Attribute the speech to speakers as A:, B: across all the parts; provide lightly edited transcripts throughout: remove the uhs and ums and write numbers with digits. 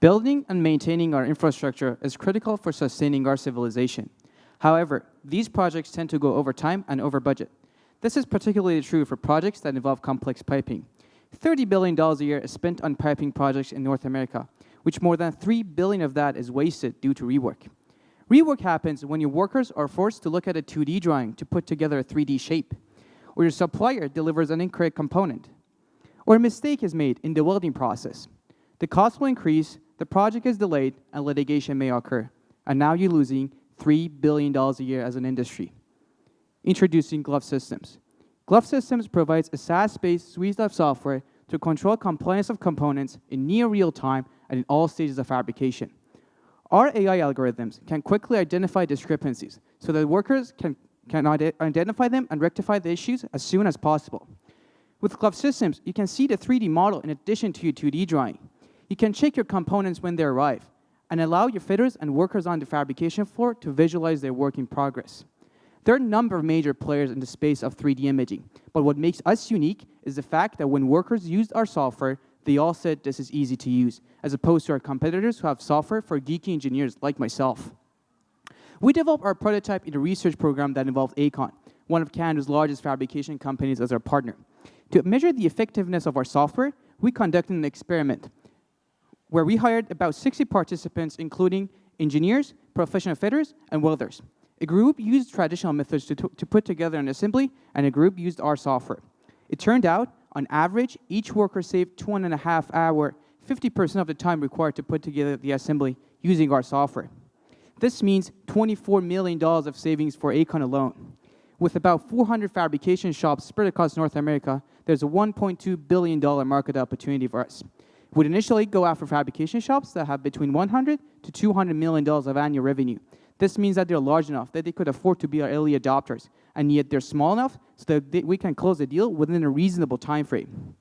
A: Building and maintaining our infrastructure is critical for sustaining our civilization. However, these projects tend to go over time and over budget. This is particularly true for projects that involve complex piping. $30 billion a year is spent on piping projects in North America, which more than $3 billion of that is wasted due to rework. Rework happens when your workers are forced to look at a 2D drawing to put together a 3D shape, or your supplier delivers an incorrect component, or a mistake is made in the welding process. The cost will increase, the project is delayed, and litigation may occur, and now you're losing $3 billion a year as an industry. Introducing Glove Systems. Glove Systems provides a SaaS-based suite of software to control compliance of components in near real time and in all stages of fabrication. Our AI algorithms can quickly identify discrepancies so that workers can identify them and rectify the issues as soon as possible. With Glove Systems, you can see the 3D model in addition to your 2D drawing. You can check your components when they arrive and allow your fitters and workers on the fabrication floor to visualize their work in progress. There are a number of major players in the space of 3D imaging, but what makes us unique is the fact that when workers used our software, they all said this is easy to use, as opposed to our competitors who have software for geeky engineers like myself. We developed our prototype in a research program that involved Aecon, one of Canada's largest fabrication companies, as our partner. To measure the effectiveness of our software, we conducted an experiment where we hired about 60 participants, including engineers, professional fitters, and welders. A group used traditional methods to put together an assembly, and a group used our software. It turned out, on average, each worker saved 2.5 hours, 50% of the time required to put together the assembly using our software. This means $24 million of savings for Aecon alone. With about 400 fabrication shops spread across North America, there's a $1.2 billion market opportunity for us. We'd initially go after fabrication shops that have between $100 to $200 million of annual revenue. This means that they're large enough that they could afford to be our early adopters, and yet they're small enough so that we can close the deal within a reasonable time frame.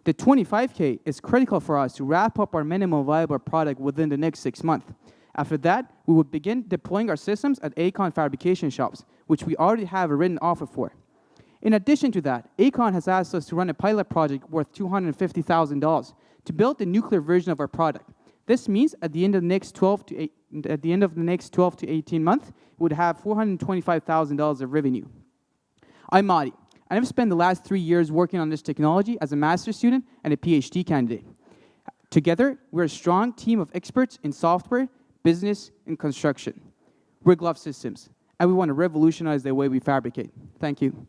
A: The $25K is critical for us to wrap up our minimum viable product within the next 6 months. After that, we would begin deploying our systems at Aecon fabrication shops, which we already have a written offer for. In addition to that, Aecon has asked us to run a pilot project worth $250,000 to build the nuclear version of our product. This means at the end of the next 12 to 18 months, we would have $425,000 of revenue. I'm Mahdi, and I've spent the last 3 years working on this technology as a master's student and a PhD candidate. Together, we're a strong team of experts in software, business, and construction. We're Glove Systems, and we want to revolutionize the way we fabricate. Thank you.